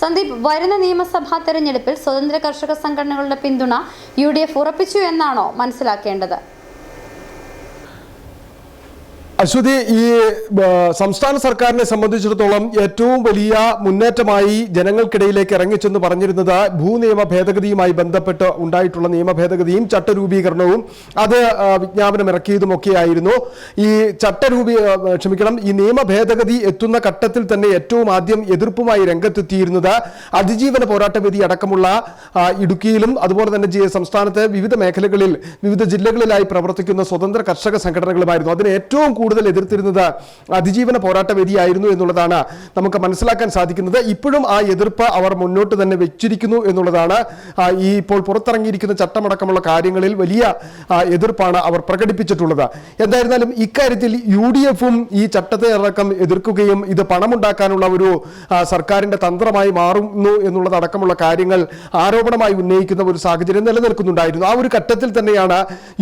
സന്ദീപ്, വരുന്ന നിയമസഭാ തെരഞ്ഞെടുപ്പിൽ സ്വതന്ത്ര കർഷക സംഘടനകളുടെ പിന്തുണ UDF ഉറപ്പിച്ചു എന്നാണോ മനസ്സിലാക്കേണ്ടത്? അശ്വതി, ഈ സംസ്ഥാന സർക്കാരിനെ സംബന്ധിച്ചിടത്തോളം ഏറ്റവും വലിയ മുന്നേറ്റമായി ജനങ്ങൾക്കിടയിലേക്ക് ഇറങ്ങിച്ചെന്ന് പറഞ്ഞിരുന്നത് ഭൂനിയമ ഭേദഗതിയുമായി ബന്ധപ്പെട്ട് ഉണ്ടായിട്ടുള്ള നിയമ ഭേദഗതിയും ചട്ടരൂപീകരണവും അത് വിജ്ഞാപനം ഇറക്കിയതുമൊക്കെയായിരുന്നു. ഈ ഈ നിയമ ഭേദഗതി എത്തുന്ന ഘട്ടത്തിൽ തന്നെ ഏറ്റവും ആദ്യം എതിർപ്പുമായി രംഗത്തെത്തിയിരുന്നത് അതിജീവന പോരാട്ടവേദി അടക്കമുള്ള ഇടുക്കിയിലും അതുപോലെ തന്നെ സംസ്ഥാനത്തെ വിവിധ മേഖലകളിൽ വിവിധ ജില്ലകളിലായി പ്രവർത്തിക്കുന്ന സ്വതന്ത്ര കർഷക സംഘടനകളുമായിരുന്നു. അതിന് ഏറ്റവും കൂടുതൽ എതിർത്തിരുന്നത് അതിജീവന പോരാട്ടവേദിയായിരുന്നു എന്നുള്ളതാണ് നമുക്ക് മനസ്സിലാക്കാൻ സാധിക്കുന്നത്. ഇപ്പോഴും ആ എതിർപ്പ് അവർ മുന്നോട്ട് തന്നെ വെച്ചിരിക്കുന്നു എന്നുള്ളതാണ്. ഈ ഇപ്പോൾ പുറത്തിറങ്ങിയിരിക്കുന്ന ചട്ടമടക്കമുള്ള കാര്യങ്ങളിൽ വലിയ എതിർപ്പാണ് അവർ പ്രകടിപ്പിച്ചിട്ടുള്ളത്. എന്തായിരുന്നാലും ഇക്കാര്യത്തിൽ UDF-ഉം ഈ ചട്ടത്തെ അടക്കം എതിർക്കുകയും ഇത് പണമുണ്ടാക്കാനുള്ള ഒരു സർക്കാരിന്റെ തന്ത്രമായി മാറുന്നു എന്നുള്ളതടക്കമുള്ള കാര്യങ്ങൾ ആരോപണമായി ഉന്നയിക്കുന്ന ഒരു സാഹചര്യം നിലനിൽക്കുന്നുണ്ടായിരുന്നു. ആ ഒരു ഘട്ടത്തിൽ തന്നെയാണ്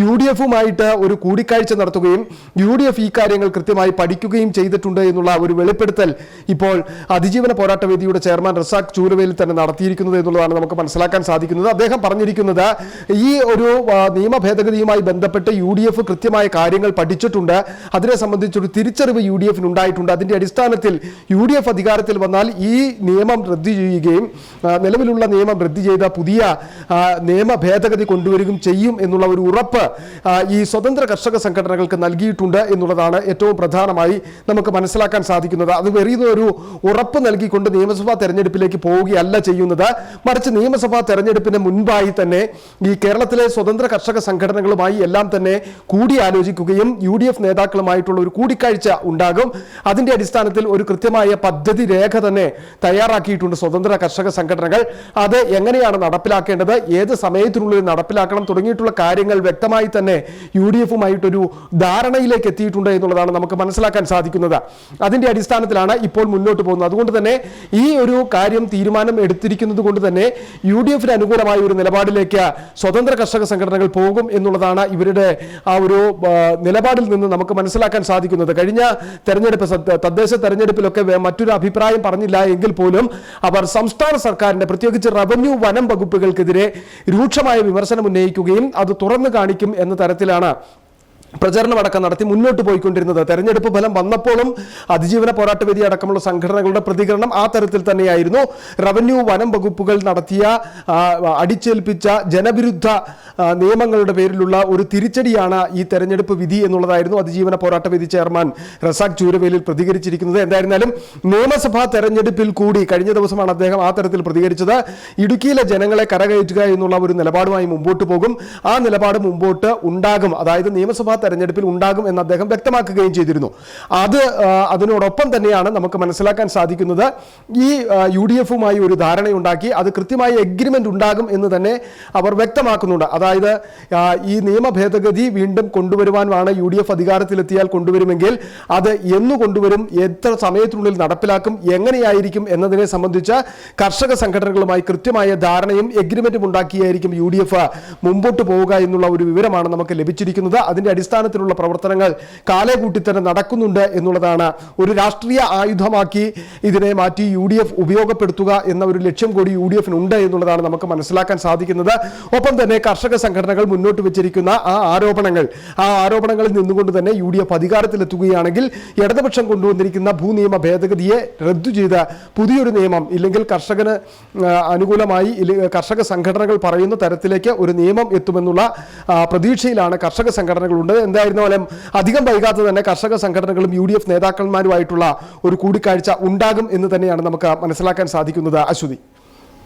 UDF-ഉമായിട്ട് ഒരു കൂടിക്കാഴ്ച നടത്തുകയും UDF ഈ കാര്യങ്ങൾ കൃത്യമായി പഠിക്കുകയും ചെയ്തിട്ടുണ്ട് എന്നുള്ള ഒരു വെളിപ്പെടുത്തൽ ഇപ്പോൾ അതിജീവന പോരാട്ടവേദിയുടെ ചെയർമാൻ റസാഖ് ചൂരവേലിൽ തന്നെ നടത്തിയിരിക്കുന്നത് എന്നുള്ളതാണ് നമുക്ക് മനസ്സിലാക്കാൻ സാധിക്കുന്നത്. അദ്ദേഹം പറഞ്ഞിരിക്കുന്നത് ഈ ഒരു നിയമ ഭേദഗതിയുമായി ബന്ധപ്പെട്ട് UDF കൃത്യമായ കാര്യങ്ങൾ പഠിച്ചിട്ടുണ്ട്. അതിനെ സംബന്ധിച്ചൊരു തിരിച്ചറിവ് UDF-ന് ഉണ്ടായിട്ടുണ്ട്. അതിന്റെ അടിസ്ഥാനത്തിൽ UDF അധികാരത്തിൽ വന്നാൽ ഈ നിയമം റദ്ദു ചെയ്യുകയും നിലവിലുള്ള നിയമം റദ്ദു ചെയ്ത പുതിയ നിയമ ഭേദഗതി കൊണ്ടുവരികയും ചെയ്യും എന്നുള്ള ഒരു ഉറപ്പ് ഈ സ്വതന്ത്ര കർഷക സംഘടനകൾക്ക് നൽകിയിട്ടുണ്ട് എന്നുള്ളതാണ് ഏറ്റവും പ്രധാനമായി നമുക്ക് മനസ്സിലാക്കാൻ സാധിക്കുന്നത്. അത് വെറുതെ ഒരു ഉറപ്പ് നൽകിക്കൊണ്ട് നിയമസഭാ തെരഞ്ഞെടുപ്പിലേക്ക് പോവുകയല്ല ചെയ്യുന്നത്. മറിച്ച് നിയമസഭാ തെരഞ്ഞെടുപ്പിന് മുൻപായി തന്നെ ഈ കേരളത്തിലെ സ്വതന്ത്ര കർഷക സംഘടനകളുമായി എല്ലാം തന്നെ കൂടിയാലോചിക്കുകയും UDF നേതാക്കളുമായിട്ടുള്ള ഒരു കൂടിക്കാഴ്ച ഉണ്ടാകും. അതിന്റെ അടിസ്ഥാനത്തിൽ ഒരു കൃത്യമായ പദ്ധതി രേഖ തന്നെ തയ്യാറാക്കിയിട്ടുണ്ട് സ്വതന്ത്ര കർഷക സംഘടനകൾ. അത് എങ്ങനെയാണ് നടപ്പിലാക്കേണ്ടത്, ഏത് സമയത്തിനുള്ളിൽ നടപ്പിലാക്കണം തുടങ്ങിയിട്ടുള്ള കാര്യങ്ങൾ വ്യക്തമായി തന്നെ UDF-ഉമായിട്ടൊരു ധാരണയിലേക്ക് എത്തിയിട്ടുണ്ട് എന്നുള്ളതാണ് നമുക്ക് മനസ്സിലാക്കാൻ സാധിക്കുന്നത്. അതിന്റെ അടിസ്ഥാനത്തിലാണ് ഇപ്പോൾ മുന്നോട്ട് പോകുന്നത്. അതുകൊണ്ട് തന്നെ ഈ ഒരു കാര്യം തീരുമാനം എടുത്തിരിക്കുന്നത് കൊണ്ട് തന്നെ UDF-ന് അനുകൂലമായ ഒരു നിലപാടിലേക്ക് സ്വതന്ത്ര കർഷക സംഘടനകൾ പോകും എന്നുള്ളതാണ് ഇവരുടെ ആ ഒരു നിലപാടിൽ നിന്ന് നമുക്ക് മനസ്സിലാക്കാൻ സാധിക്കുന്നത്. കഴിഞ്ഞ തെരഞ്ഞെടുപ്പ് തദ്ദേശ തെരഞ്ഞെടുപ്പിലൊക്കെ മറ്റൊരു അഭിപ്രായം പറഞ്ഞില്ല എങ്കിൽ പോലും അവർ സംസ്ഥാന സർക്കാരിന്റെ പ്രത്യേകിച്ച് റവന്യൂ വനം വകുപ്പുകൾക്കെതിരെ രൂക്ഷമായ വിമർശനം ഉന്നയിക്കുകയും അത് തുറന്നു കാണിക്കും എന്ന തരത്തിലാണ് പ്രചരണമടക്കം നടത്തി മുന്നോട്ട് പോയിക്കൊണ്ടിരുന്നത്. തെരഞ്ഞെടുപ്പ് ഫലം വന്നപ്പോഴും അതിജീവന പോരാട്ടവേദി അടക്കമുള്ള സംഘടനകളുടെ പ്രതികരണം ആ തരത്തിൽ തന്നെയായിരുന്നു. റവന്യൂ വനം വകുപ്പുകൾ നടത്തിയ അടിച്ചേൽപ്പിച്ച ജനവിരുദ്ധ നിയമങ്ങളുടെ പേരിലുള്ള ഒരു തിരിച്ചടിയാണ് ഈ തെരഞ്ഞെടുപ്പ് വിധി എന്നുള്ളതായിരുന്നു അതിജീവന പോരാട്ടവേദി ചെയർമാൻ റസാഖ് ചൂരവേലിൽ പ്രതികരിച്ചിരിക്കുന്നത്. എന്തായിരുന്നാലും നിയമസഭാ തെരഞ്ഞെടുപ്പിൽ കൂടി കഴിഞ്ഞ ദിവസമാണ് അദ്ദേഹം ആ തരത്തിൽ പ്രതികരിച്ചത്. ഇടുക്കിയിലെ ജനങ്ങളെ കരകയറ്റുക എന്നുള്ള ഒരു നിലപാടുമായി മുമ്പോട്ട് പോകും. ആ നിലപാട് മുമ്പോട്ട് ഉണ്ടാകും, അതായത് നിയമസഭാ തെരഞ്ഞെടുപ്പിൽ ഉണ്ടാകും എന്ന് അദ്ദേഹം വ്യക്തമാക്കുകയും ചെയ്തിരുന്നു. അതിനോടൊപ്പം തന്നെയാണ് നമുക്ക് മനസ്സിലാക്കാൻ സാധിക്കുന്നത് ഈ UDF-ഉമായി ഒരു ധാരണയുണ്ടാക്കി അത് കൃത്യമായ എഗ്രിമെന്റ് ഉണ്ടാകും എന്ന് തന്നെ അവർ വ്യക്തമാക്കുന്നുണ്ട്. അതായത് ഈ നിയമ ഭേദഗതി വീണ്ടും കൊണ്ടുവരുവാനാണ് UDF അധികാരത്തിലെത്തിയാൽ കൊണ്ടുവരുമെങ്കിൽ അത് എന്ന് കൊണ്ടുവരും, എത്ര സമയത്തിനുള്ളിൽ നടപ്പിലാക്കും, എങ്ങനെയായിരിക്കും എന്നതിനെ സംബന്ധിച്ച് കർഷക സംഘടനകളുമായി കൃത്യമായ ധാരണയും എഗ്രിമെന്റും ഉണ്ടാക്കിയായിരിക്കും UDF മുമ്പോട്ട് പോവുക എന്നുള്ള ഒരു വിവരമാണ് നമുക്ക് ലഭിച്ചിരിക്കുന്നത്. അതിന്റെ അടിസ്ഥാനത്തിലുള്ള പ്രവർത്തനങ്ങൾ കാലേകൂട്ടി തന്നെ നടക്കുന്നുണ്ട് എന്നുള്ളതാണ്. ഒരു രാഷ്ട്രീയ ആയുധമാക്കി ഇതിനെ മാറ്റി UDF ഉപയോഗപ്പെടുത്തുക എന്ന ഒരു ലക്ഷ്യം കൂടി UDF-നുണ്ട് എന്നുള്ളതാണ് നമുക്ക് മനസ്സിലാക്കാൻ സാധിക്കുന്നത്. ഒപ്പം തന്നെ കർഷക സംഘടനകൾ മുന്നോട്ട് വെച്ചിരിക്കുന്ന ആ ആരോപണങ്ങളിൽ നിന്നുകൊണ്ട് തന്നെ UDF അധികാരത്തിലെത്തുകയാണെങ്കിൽ ഇടതുപക്ഷം കൊണ്ടുവന്നിരിക്കുന്ന ഭൂനിയമ ഭേദഗതിയെ റദ്ദു ചെയ്ത പുതിയൊരു നിയമം ഇല്ലെങ്കിൽ കർഷകന് അനുകൂലമായി കർഷക സംഘടനകൾ പറയുന്ന തരത്തിലേക്ക് ഒരു നിയമം എത്തുമെന്നുള്ള പ്രതീക്ഷയിലാണ് കർഷക സംഘടനകളുണ്ട്. എന്തായിരുന്നാലും അധികം വൈകാതെ തന്നെ കർഷക സംഘടനകളും UDF നേതാക്കന്മാരുമായിട്ടുള്ള ഒരു കൂടിക്കാഴ്ച ഉണ്ടാകും എന്ന് തന്നെയാണ് നമുക്ക് മനസ്സിലാക്കാൻ സാധിക്കുന്നത്. അശ്വതി.